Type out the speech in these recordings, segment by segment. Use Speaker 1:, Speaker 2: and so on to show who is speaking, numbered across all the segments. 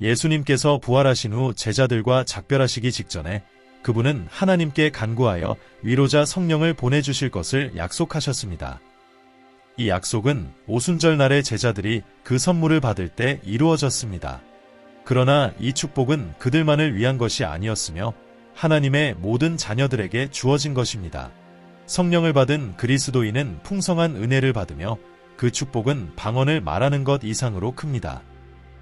Speaker 1: 예수님께서 부활하신 후 제자들과 작별하시기 직전에 그분은 하나님께 간구하여 위로자 성령을 보내주실 것을 약속하셨습니다. 이 약속은 오순절 날에 제자들이 그 선물을 받을 때 이루어졌습니다. 그러나 이 축복은 그들만을 위한 것이 아니었으며 하나님의 모든 자녀들에게 주어진 것입니다. 성령을 받은 그리스도인은 풍성한 은혜를 받으며 그 축복은 방언을 말하는 것 이상으로 큽니다.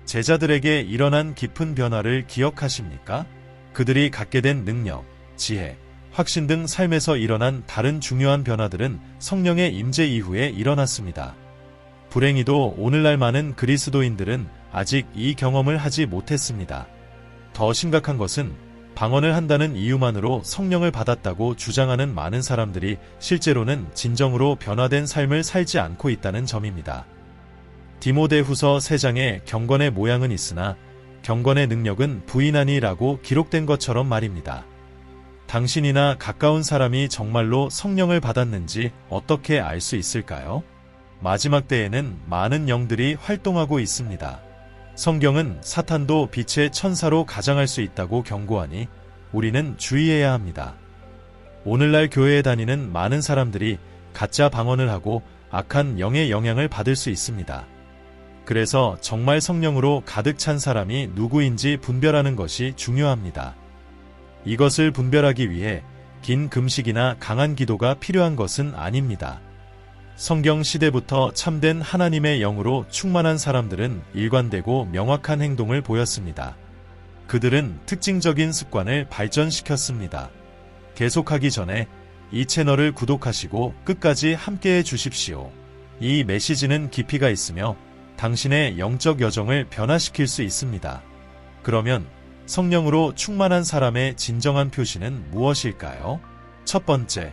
Speaker 1: 제자들에게 일어난 깊은 변화를 기억하십니까? 그들이 갖게 된 능력, 지혜, 확신 등 삶에서 일어난 다른 중요한 변화들은 성령의 임재 이후에 일어났습니다. 불행히도 오늘날 많은 그리스도인들은 아직 이 경험을 하지 못했습니다. 더 심각한 것은 방언을 한다는 이유만으로 성령을 받았다고 주장하는 많은 사람들이 실제로는 진정으로 변화된 삶을 살지 않고 있다는 점입니다. 디모데후서 3장에 경건의 모양은 있으나 경건의 능력은 부인하니라고 기록된 것처럼 말입니다. 당신이나 가까운 사람이 정말로 성령을 받았는지 어떻게 알 수 있을까요? 마지막 때에는 많은 영들이 활동하고 있습니다. 성경은 사탄도 빛의 천사로 가장할 수 있다고 경고하니 우리는 주의해야 합니다. 오늘날 교회에 다니는 많은 사람들이 가짜 방언을 하고 악한 영의 영향을 받을 수 있습니다. 그래서 정말 성령으로 가득 찬 사람이 누구인지 분별하는 것이 중요합니다. 이것을 분별하기 위해 긴 금식이나 강한 기도가 필요한 것은 아닙니다. 성경 시대부터 참된 하나님의 영으로 충만한 사람들은 일관되고 명확한 행동을 보였습니다. 그들은 특징적인 습관을 발전시켰습니다. 계속하기 전에 이 채널을 구독하시고 끝까지 함께해 주십시오. 이 메시지는 깊이가 있으며 당신의 영적 여정을 변화시킬 수 있습니다. 그러면 성령으로 충만한 사람의 진정한 표시는 무엇일까요? 첫 번째,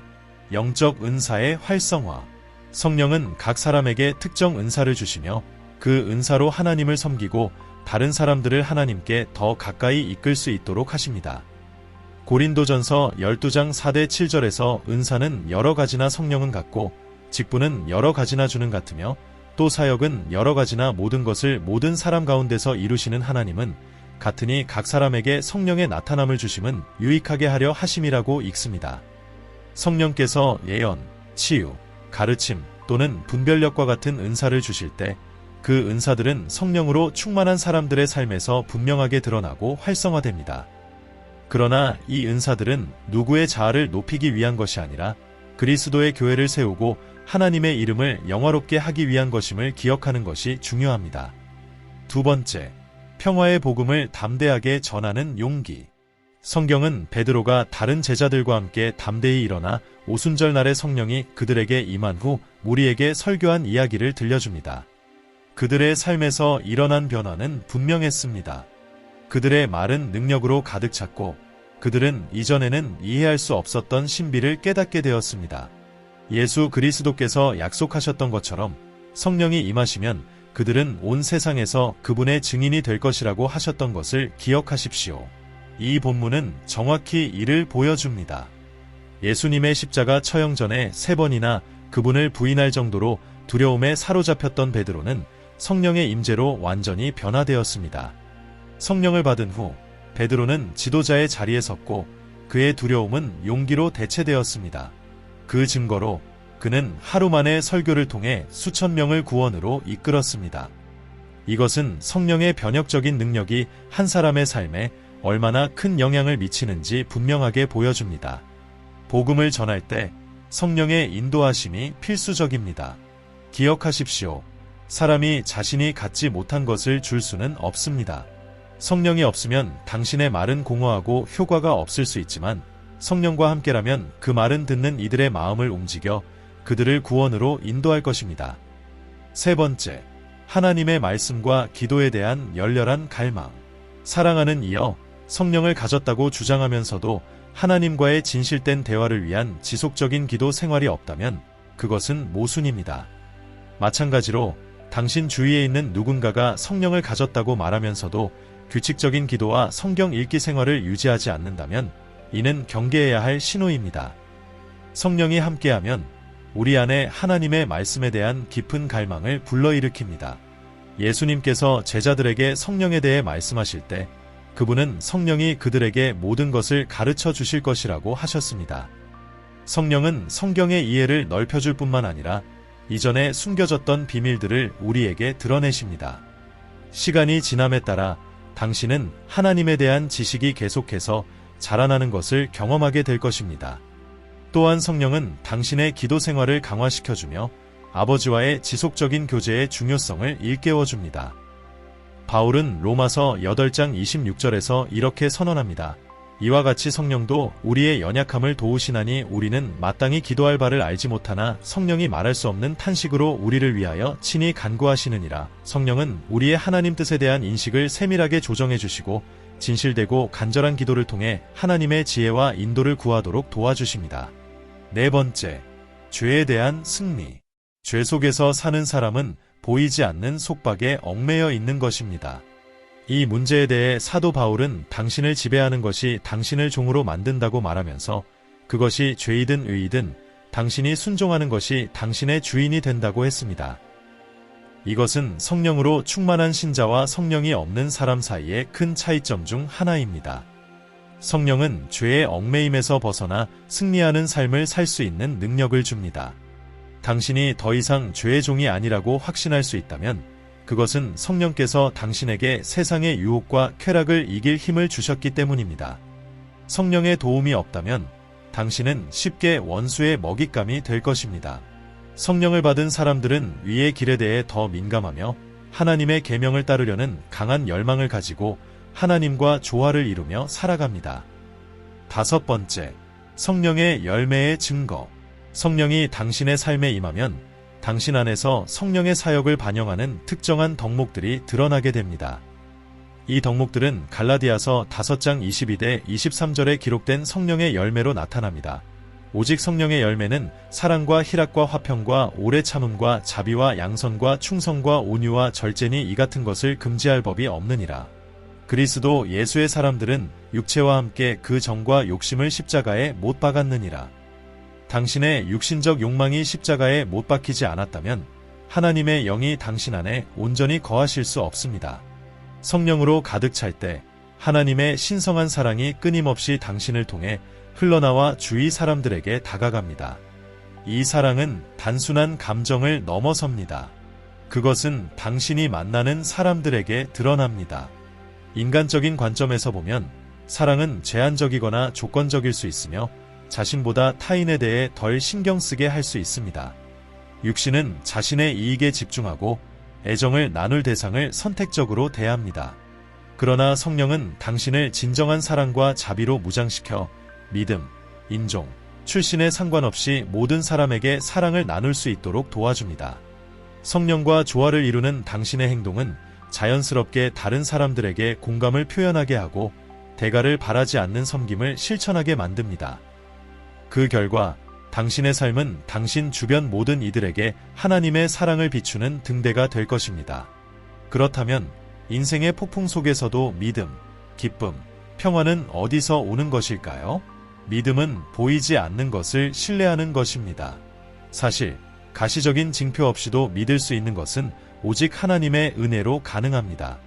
Speaker 1: 영적 은사의 활성화. 성령은 각 사람에게 특정 은사를 주시며 그 은사로 하나님을 섬기고 다른 사람들을 하나님께 더 가까이 이끌 수 있도록 하십니다. 고린도전서 12장 4대 7절에서 은사는 여러 가지나 성령은 같고 직분은 여러 가지나 주는 같으며 또 사역은 여러 가지나 모든 것을 모든 사람 가운데서 이루시는 하나님은 같으니 각 사람에게 성령의 나타남을 주심은 유익하게 하려 하심이라고 읽습니다. 성령께서 예언, 치유, 가르침 또는 분별력과 같은 은사를 주실 때 그 은사들은 성령으로 충만한 사람들의 삶에서 분명하게 드러나고 활성화됩니다. 그러나 이 은사들은 누구의 자아를 높이기 위한 것이 아니라 그리스도의 교회를 세우고 하나님의 이름을 영화롭게 하기 위한 것임을 기억하는 것이 중요합니다. 두 번째, 평화의 복음을 담대하게 전하는 용기. 성경은 베드로가 다른 제자들과 함께 담대히 일어나 오순절 날의 성령이 그들에게 임한 후 무리에게 설교한 이야기를 들려줍니다. 그들의 삶에서 일어난 변화는 분명했습니다. 그들의 말은 능력으로 가득 찼고 그들은 이전에는 이해할 수 없었던 신비를 깨닫게 되었습니다. 예수 그리스도께서 약속하셨던 것처럼 성령이 임하시면 그들은 온 세상에서 그분의 증인이 될 것이라고 하셨던 것을 기억하십시오. 이 본문은 정확히 이를 보여줍니다. 예수님의 십자가 처형 전에 3번이나 그분을 부인할 정도로 두려움에 사로잡혔던 베드로는 성령의 임재로 완전히 변화되었습니다. 성령을 받은 후 베드로는 지도자의 자리에 섰고 그의 두려움은 용기로 대체되었습니다. 그 증거로 그는 하루 만에 설교를 통해 수천 명을 구원으로 이끌었습니다. 이것은 성령의 변혁적인 능력이 한 사람의 삶에 얼마나 큰 영향을 미치는지 분명하게 보여줍니다. 복음을 전할 때 성령의 인도하심이 필수적입니다. 기억하십시오. 사람이 자신이 갖지 못한 것을 줄 수는 없습니다. 성령이 없으면 당신의 말은 공허하고 효과가 없을 수 있지만 성령과 함께라면 그 말은 듣는 이들의 마음을 움직여 그들을 구원으로 인도할 것입니다. 세 번째, 하나님의 말씀과 기도에 대한 열렬한 갈망. 사랑하는 이여, 성령을 가졌다고 주장하면서도 하나님과의 진실된 대화를 위한 지속적인 기도 생활이 없다면 그것은 모순입니다. 마찬가지로 당신 주위에 있는 누군가가 성령을 가졌다고 말하면서도 규칙적인 기도와 성경 읽기 생활을 유지하지 않는다면 이는 경계해야 할 신호입니다. 성령이 함께하면 우리 안에 하나님의 말씀에 대한 깊은 갈망을 불러일으킵니다. 예수님께서 제자들에게 성령에 대해 말씀하실 때 그분은 성령이 그들에게 모든 것을 가르쳐 주실 것이라고 하셨습니다. 성령은 성경의 이해를 넓혀줄 뿐만 아니라 이전에 숨겨졌던 비밀들을 우리에게 드러내십니다. 시간이 지남에 따라 당신은 하나님에 대한 지식이 계속해서 자라나는 것을 경험하게 될 것입니다. 또한 성령은 당신의 기도 생활을 강화시켜주며 아버지와의 지속적인 교제의 중요성을 일깨워줍니다. 바울은 로마서 8장 26절에서 이렇게 선언합니다. 이와 같이 성령도 우리의 연약함을 도우시나니 우리는 마땅히 기도할 바를 알지 못하나 성령이 말할 수 없는 탄식으로 우리를 위하여 친히 간구하시느니라. 성령은 우리의 하나님 뜻에 대한 인식을 세밀하게 조정해 주시고 진실되고 간절한 기도를 통해 하나님의 지혜와 인도를 구하도록 도와주십니다. 네 번째, 죄에 대한 승리. 죄 속에서 사는 사람은 보이지 않는 속박에 얽매여 있는 것입니다. 이 문제에 대해 사도 바울은 당신을 지배하는 것이 당신을 종으로 만든다고 말하면서 그것이 죄이든 의이든 당신이 순종하는 것이 당신의 주인이 된다고 했습니다. 이것은 성령으로 충만한 신자와 성령이 없는 사람 사이의 큰 차이점 중 하나입니다. 성령은 죄의 얽매임에서 벗어나 승리하는 삶을 살 수 있는 능력을 줍니다. 당신이 더 이상 죄의 종이 아니라고 확신할 수 있다면 그것은 성령께서 당신에게 세상의 유혹과 쾌락을 이길 힘을 주셨기 때문입니다. 성령의 도움이 없다면 당신은 쉽게 원수의 먹잇감이 될 것입니다. 성령을 받은 사람들은 위의 길에 대해 더 민감하며 하나님의 계명을 따르려는 강한 열망을 가지고 하나님과 조화를 이루며 살아갑니다. 다섯 번째, 성령의 열매의 증거. 성령이 당신의 삶에 임하면 당신 안에서 성령의 사역을 반영하는 특정한 덕목들이 드러나게 됩니다. 이 덕목들은 갈라디아서 5장 22대 23절에 기록된 성령의 열매로 나타납니다. 오직 성령의 열매는 사랑과 희락과 화평과 오래 참음과 자비와 양선과 충성과 온유와 절제니 이 같은 것을 금지할 법이 없느니라. 그리스도 예수의 사람들은 육체와 함께 그 정과 욕심을 십자가에 못 박았느니라. 당신의 육신적 욕망이 십자가에 못 박히지 않았다면 하나님의 영이 당신 안에 온전히 거하실 수 없습니다. 성령으로 가득 찰 때 하나님의 신성한 사랑이 끊임없이 당신을 통해 흘러나와 주위 사람들에게 다가갑니다. 이 사랑은 단순한 감정을 넘어섭니다. 그것은 당신이 만나는 사람들에게 드러납니다. 인간적인 관점에서 보면 사랑은 제한적이거나 조건적일 수 있으며 자신보다 타인에 대해 덜 신경 쓰게 할 수 있습니다. 육신은 자신의 이익에 집중하고 애정을 나눌 대상을 선택적으로 대합니다. 그러나 성령은 당신을 진정한 사랑과 자비로 무장시켜 믿음, 인종, 출신에 상관없이 모든 사람에게 사랑을 나눌 수 있도록 도와줍니다. 성령과 조화를 이루는 당신의 행동은 자연스럽게 다른 사람들에게 공감을 표현하게 하고 대가를 바라지 않는 섬김을 실천하게 만듭니다. 그 결과 당신의 삶은 당신 주변 모든 이들에게 하나님의 사랑을 비추는 등대가 될 것입니다. 그렇다면 인생의 폭풍 속에서도 믿음, 기쁨, 평화는 어디서 오는 것일까요? 믿음은 보이지 않는 것을 신뢰하는 것입니다. 사실 가시적인 징표 없이도 믿을 수 있는 것은 오직 하나님의 은혜로 가능합니다.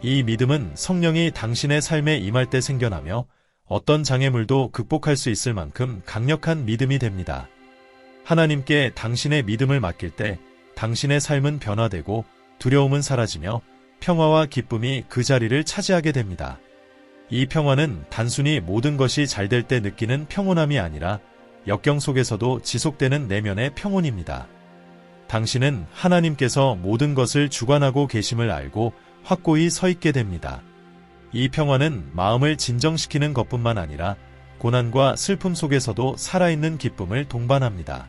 Speaker 1: 이 믿음은 성령이 당신의 삶에 임할 때 생겨나며 어떤 장애물도 극복할 수 있을 만큼 강력한 믿음이 됩니다. 하나님께 당신의 믿음을 맡길 때 당신의 삶은 변화되고 두려움은 사라지며 평화와 기쁨이 그 자리를 차지하게 됩니다. 이 평화는 단순히 모든 것이 잘 될 때 느끼는 평온함이 아니라 역경 속에서도 지속되는 내면의 평온입니다. 당신은 하나님께서 모든 것을 주관하고 계심을 알고 확고히 서 있게 됩니다. 이 평화는 마음을 진정시키는 것뿐만 아니라 고난과 슬픔 속에서도 살아있는 기쁨을 동반합니다.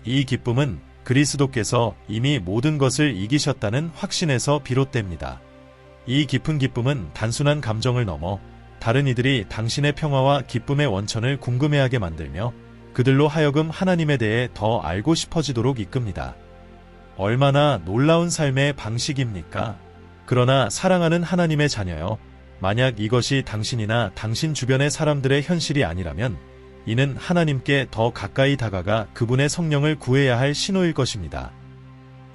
Speaker 1: 이 기쁨은 그리스도께서 이미 모든 것을 이기셨다는 확신에서 비롯됩니다. 이 깊은 기쁨은 단순한 감정을 넘어 다른 이들이 당신의 평화와 기쁨의 원천을 궁금해하게 만들며 그들로 하여금 하나님에 대해 더 알고 싶어지도록 이끕니다. 얼마나 놀라운 삶의 방식입니까? 그러나 사랑하는 하나님의 자녀여, 만약 이것이 당신이나 당신 주변의 사람들의 현실이 아니라면 이는 하나님께 더 가까이 다가가 그분의 성령을 구해야 할 신호일 것입니다.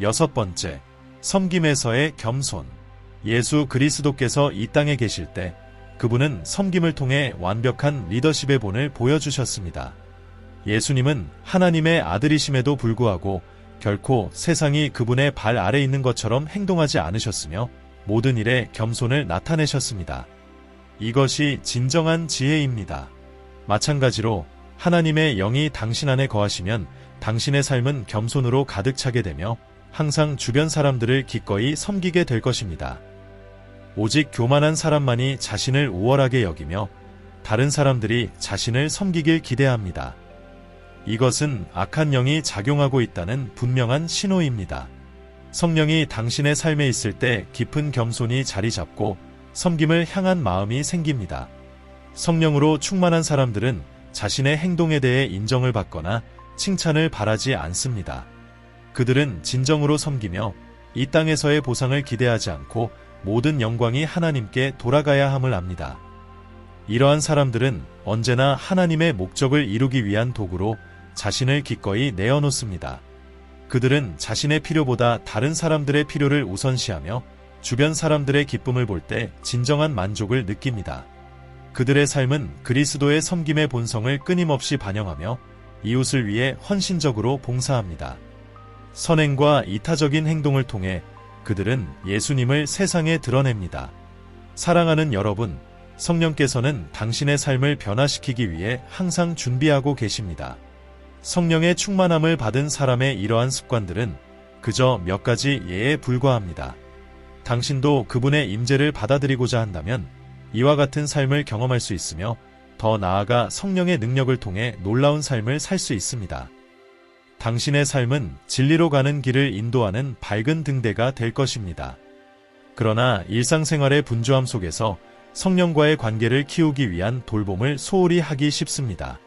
Speaker 1: 여섯 번째, 섬김에서의 겸손. 예수 그리스도께서 이 땅에 계실 때 그분은 섬김을 통해 완벽한 리더십의 본을 보여주셨습니다. 예수님은 하나님의 아들이심에도 불구하고 결코 세상이 그분의 발 아래 있는 것처럼 행동하지 않으셨으며 모든 일에 겸손을 나타내셨습니다. 이것이 진정한 지혜입니다. 마찬가지로 하나님의 영이 당신 안에 거하시면 당신의 삶은 겸손으로 가득 차게 되며 항상 주변 사람들을 기꺼이 섬기게 될 것입니다. 오직 교만한 사람만이 자신을 우월하게 여기며 다른 사람들이 자신을 섬기길 기대합니다. 이것은 악한 영이 작용하고 있다는 분명한 신호입니다. 성령이 당신의 삶에 있을 때 깊은 겸손이 자리 잡고 섬김을 향한 마음이 생깁니다. 성령으로 충만한 사람들은 자신의 행동에 대해 인정을 받거나 칭찬을 바라지 않습니다. 그들은 진정으로 섬기며 이 땅에서의 보상을 기대하지 않고 모든 영광이 하나님께 돌아가야 함을 압니다. 이러한 사람들은 언제나 하나님의 목적을 이루기 위한 도구로 자신을 기꺼이 내어놓습니다. 그들은 자신의 필요보다 다른 사람들의 필요를 우선시하며 주변 사람들의 기쁨을 볼 때 진정한 만족을 느낍니다. 그들의 삶은 그리스도의 섬김의 본성을 끊임없이 반영하며 이웃을 위해 헌신적으로 봉사합니다. 선행과 이타적인 행동을 통해 그들은 예수님을 세상에 드러냅니다. 사랑하는 여러분, 성령께서는 당신의 삶을 변화시키기 위해 항상 준비하고 계십니다. 성령의 충만함을 받은 사람의 이러한 습관들은 그저 몇 가지 예에 불과합니다. 당신도 그분의 임재를 받아들이고자 한다면 이와 같은 삶을 경험할 수 있으며 더 나아가 성령의 능력을 통해 놀라운 삶을 살 수 있습니다. 당신의 삶은 진리로 가는 길을 인도하는 밝은 등대가 될 것입니다. 그러나 일상생활의 분주함 속에서 성령과의 관계를 키우기 위한 돌봄을 소홀히 하기 쉽습니다.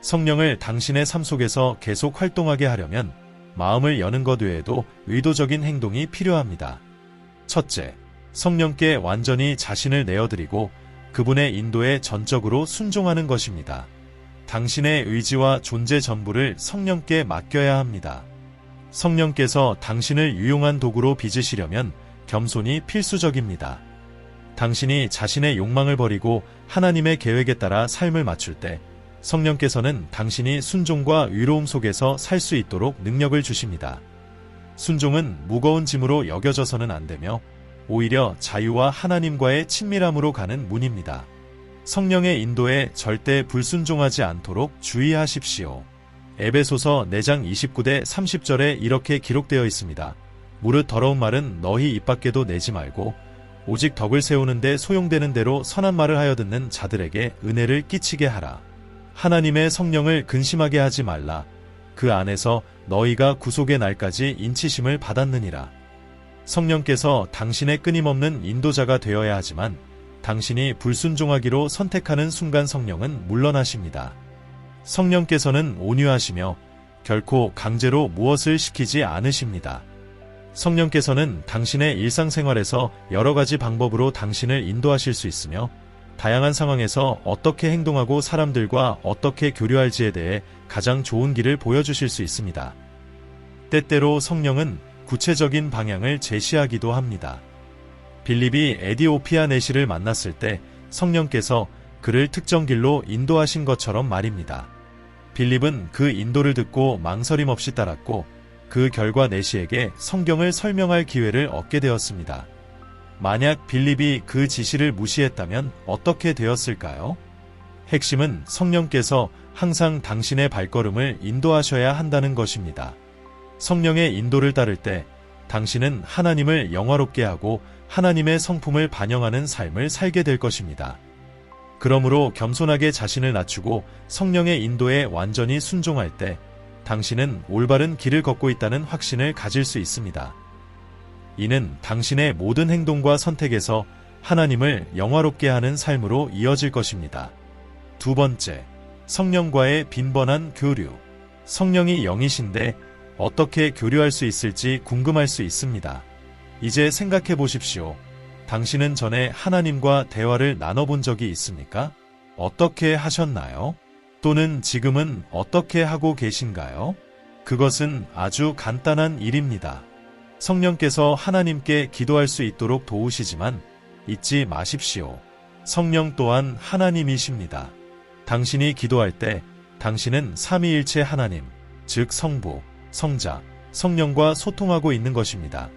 Speaker 1: 성령을 당신의 삶 속에서 계속 활동하게 하려면 마음을 여는 것 외에도 의도적인 행동이 필요합니다. 첫째, 성령께 완전히 자신을 내어드리고 그분의 인도에 전적으로 순종하는 것입니다. 당신의 의지와 존재 전부를 성령께 맡겨야 합니다. 성령께서 당신을 유용한 도구로 빚으시려면 겸손이 필수적입니다. 당신이 자신의 욕망을 버리고 하나님의 계획에 따라 삶을 맞출 때 성령께서는 당신이 순종과 의로움 속에서 살 수 있도록 능력을 주십니다. 순종은 무거운 짐으로 여겨져서는 안 되며 오히려 자유와 하나님과의 친밀함으로 가는 문입니다. 성령의 인도에 절대 불순종하지 않도록 주의하십시오. 에베소서 4장 29대 30절에 이렇게 기록되어 있습니다. 무릇 더러운 말은 너희 입 밖에도 내지 말고 오직 덕을 세우는데 소용되는 대로 선한 말을 하여 듣는 자들에게 은혜를 끼치게 하라. 하나님의 성령을 근심하게 하지 말라. 그 안에서 너희가 구속의 날까지 인치심을 받았느니라. 성령께서 당신의 끊임없는 인도자가 되어야 하지만 당신이 불순종하기로 선택하는 순간 성령은 물러나십니다. 성령께서는 온유하시며 결코 강제로 무엇을 시키지 않으십니다. 성령께서는 당신의 일상생활에서 여러 가지 방법으로 당신을 인도하실 수 있으며 다양한 상황에서 어떻게 행동하고 사람들과 어떻게 교류할지에 대해 가장 좋은 길을 보여주실 수 있습니다. 때때로 성령은 구체적인 방향을 제시하기도 합니다. 빌립이 에디오피아 내시를 만났을 때 성령께서 그를 특정 길로 인도하신 것처럼 말입니다. 빌립은 그 인도를 듣고 망설임 없이 따랐고 그 결과 내시에게 성경을 설명할 기회를 얻게 되었습니다. 만약 빌립이 그 지시를 무시했다면 어떻게 되었을까요? 핵심은 성령께서 항상 당신의 발걸음을 인도하셔야 한다는 것입니다. 성령의 인도를 따를 때 당신은 하나님을 영화롭게 하고 하나님의 성품을 반영하는 삶을 살게 될 것입니다. 그러므로 겸손하게 자신을 낮추고 성령의 인도에 완전히 순종할 때 당신은 올바른 길을 걷고 있다는 확신을 가질 수 있습니다. 이는 당신의 모든 행동과 선택에서 하나님을 영화롭게 하는 삶으로 이어질 것입니다. 두 번째, 성령과의 빈번한 교류. 성령이 영이신데 어떻게 교류할 수 있을지 궁금할 수 있습니다. 이제 생각해 보십시오. 당신은 전에 하나님과 대화를 나눠본 적이 있습니까? 어떻게 하셨나요? 또는 지금은 어떻게 하고 계신가요? 그것은 아주 간단한 일입니다. 성령께서 하나님께 기도할 수 있도록 도우시지만 잊지 마십시오. 성령 또한 하나님이십니다. 당신이 기도할 때 당신은 삼위일체 하나님, 즉 성부, 성자, 성령과 소통하고 있는 것입니다.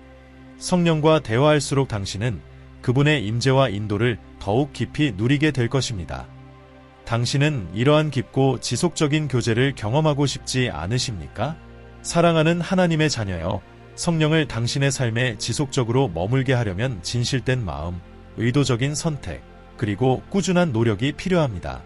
Speaker 1: 성령과 대화할수록 당신은 그분의 임재와 인도를 더욱 깊이 누리게 될 것입니다. 당신은 이러한 깊고 지속적인 교제를 경험하고 싶지 않으십니까? 사랑하는 하나님의 자녀여, 성령을 당신의 삶에 지속적으로 머물게 하려면 진실된 마음, 의도적인 선택, 그리고 꾸준한 노력이 필요합니다.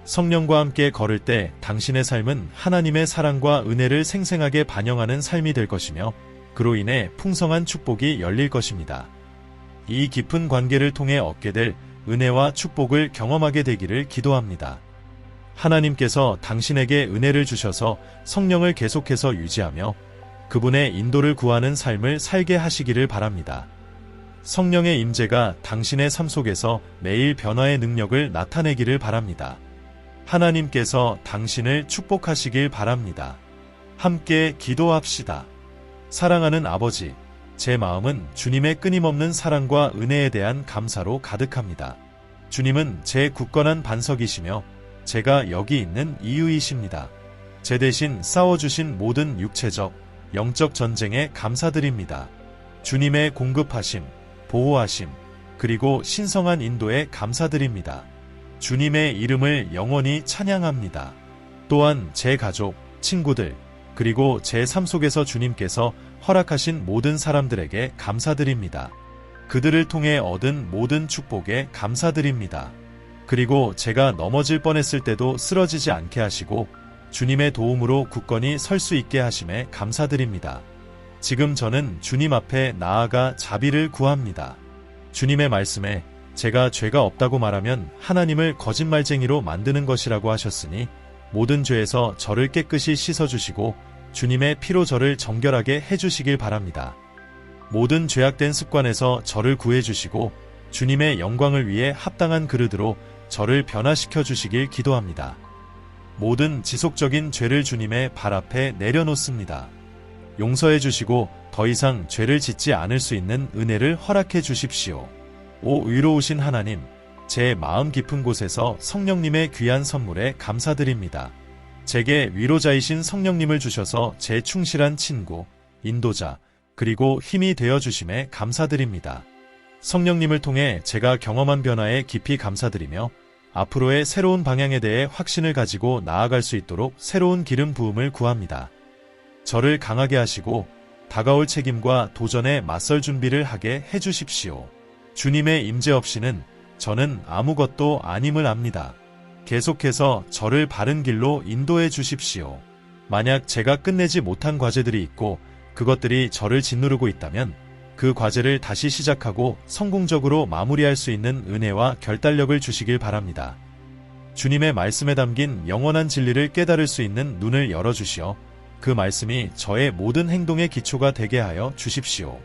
Speaker 1: 성령과 함께 걸을 때 당신의 삶은 하나님의 사랑과 은혜를 생생하게 반영하는 삶이 될 것이며 그로 인해 풍성한 축복이 열릴 것입니다. 이 깊은 관계를 통해 얻게 될 은혜와 축복을 경험하게 되기를 기도합니다. 하나님께서 당신에게 은혜를 주셔서 성령을 계속해서 유지하며 그분의 인도를 구하는 삶을 살게 하시기를 바랍니다. 성령의 임재가 당신의 삶 속에서 매일 변화의 능력을 나타내기를 바랍니다. 하나님께서 당신을 축복하시길 바랍니다. 함께 기도합시다. 사랑하는 아버지, 제 마음은 주님의 끊임없는 사랑과 은혜에 대한 감사로 가득합니다. 주님은 제 굳건한 반석이시며 제가 여기 있는 이유이십니다. 제 대신 싸워주신 모든 육체적, 영적 전쟁에 감사드립니다. 주님의 공급하심, 보호하심, 그리고 신성한 인도에 감사드립니다. 주님의 이름을 영원히 찬양합니다. 또한 제 가족, 친구들, 그리고 제 삶 속에서 주님께서 허락하신 모든 사람들에게 감사드립니다. 그들을 통해 얻은 모든 축복에 감사드립니다. 그리고 제가 넘어질 뻔했을 때도 쓰러지지 않게 하시고 주님의 도움으로 굳건히 설 수 있게 하심에 감사드립니다. 지금 저는 주님 앞에 나아가 자비를 구합니다. 주님의 말씀에 제가 죄가 없다고 말하면 하나님을 거짓말쟁이로 만드는 것이라고 하셨으니 모든 죄에서 저를 깨끗이 씻어주시고 주님의 피로 저를 정결하게 해주시길 바랍니다. 모든 죄악된 습관에서 저를 구해주시고 주님의 영광을 위해 합당한 그릇으로 저를 변화시켜 주시길 기도합니다. 모든 지속적인 죄를 주님의 발 앞에 내려놓습니다. 용서해 주시고 더 이상 죄를 짓지 않을 수 있는 은혜를 허락해 주십시오. 오 의로우신 하나님, 제 마음 깊은 곳에서 성령님의 귀한 선물에 감사드립니다. 제게 위로자이신 성령님을 주셔서 제 충실한 친구, 인도자, 그리고 힘이 되어 주심에 감사드립니다. 성령님을 통해 제가 경험한 변화에 깊이 감사드리며 앞으로의 새로운 방향에 대해 확신을 가지고 나아갈 수 있도록 새로운 기름 부음을 구합니다. 저를 강하게 하시고 다가올 책임과 도전에 맞설 준비를 하게 해주십시오. 주님의 임재 없이는 저는 아무것도 아님을 압니다. 계속해서 저를 바른 길로 인도해 주십시오. 만약 제가 끝내지 못한 과제들이 있고 그것들이 저를 짓누르고 있다면 그 과제를 다시 시작하고 성공적으로 마무리할 수 있는 은혜와 결단력을 주시길 바랍니다. 주님의 말씀에 담긴 영원한 진리를 깨달을 수 있는 눈을 열어주시어 그 말씀이 저의 모든 행동의 기초가 되게 하여 주십시오.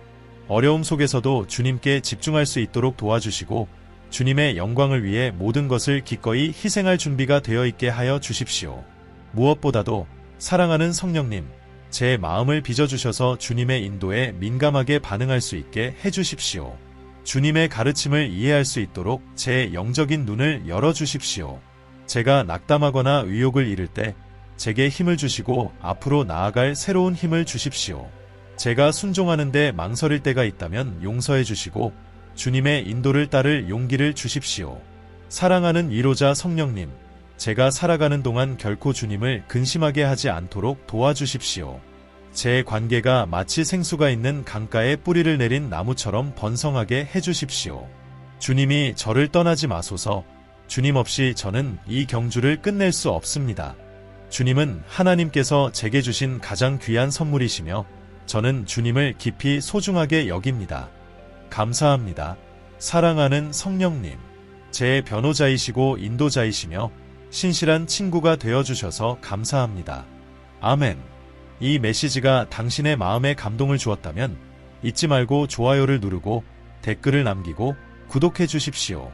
Speaker 1: 어려움 속에서도 주님께 집중할 수 있도록 도와주시고 주님의 영광을 위해 모든 것을 기꺼이 희생할 준비가 되어 있게 하여 주십시오. 무엇보다도 사랑하는 성령님, 제 마음을 빚어주셔서 주님의 인도에 민감하게 반응할 수 있게 해주십시오. 주님의 가르침을 이해할 수 있도록 제 영적인 눈을 열어주십시오. 제가 낙담하거나 의욕을 잃을 때 제게 힘을 주시고 앞으로 나아갈 새로운 힘을 주십시오. 제가 순종하는데 망설일 때가 있다면 용서해 주시고 주님의 인도를 따를 용기를 주십시오. 사랑하는 위로자 성령님, 제가 살아가는 동안 결코 주님을 근심하게 하지 않도록 도와주십시오. 제 관계가 마치 생수가 있는 강가에 뿌리를 내린 나무처럼 번성하게 해주십시오. 주님이 저를 떠나지 마소서. 주님 없이 저는 이 경주를 끝낼 수 없습니다. 주님은 하나님께서 제게 주신 가장 귀한 선물이시며 저는 주님을 깊이 소중하게 여깁니다. 감사합니다. 사랑하는 성령님, 제 변호자이시고 인도자이시며 신실한 친구가 되어주셔서 감사합니다. 아멘. 이 메시지가 당신의 마음에 감동을 주었다면 잊지 말고 좋아요를 누르고 댓글을 남기고 구독해 주십시오.